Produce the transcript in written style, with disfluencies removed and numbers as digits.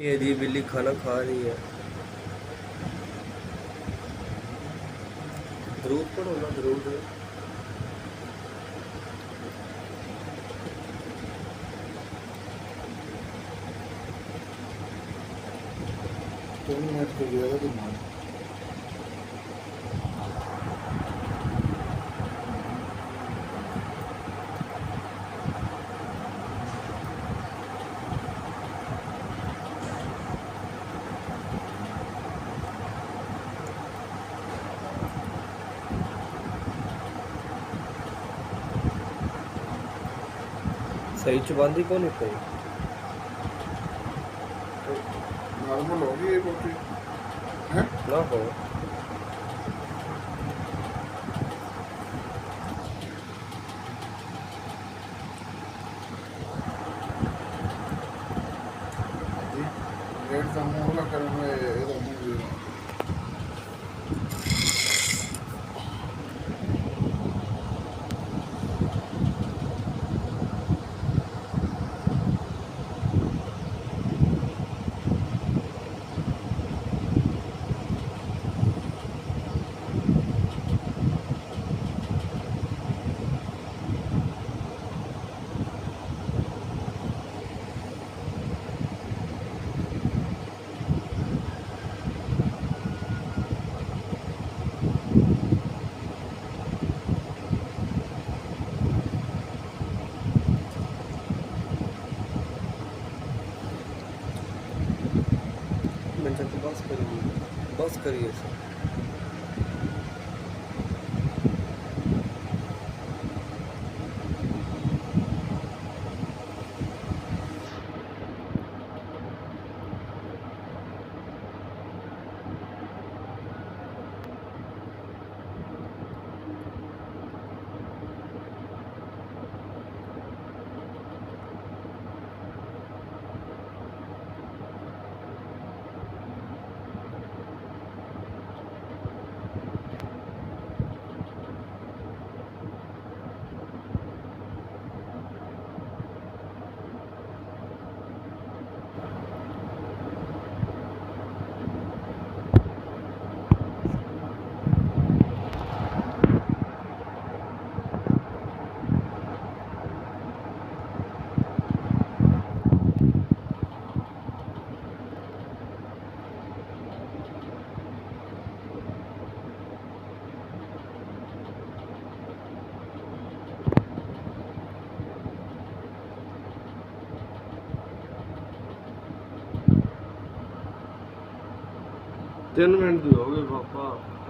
ये दी बिल्ली खाना खा रही है। दरूद पढ़ो ना, दरूद। मिनट को गया तो मान सही चुबांदी कौन है कोई? नॉर्मल होगी ये रोटी है ना हो। रेट का मुँह कर इधर मुँह मैंने तो बस करिए, बस करिए सर। तीन मिनट दी हो गए पापा।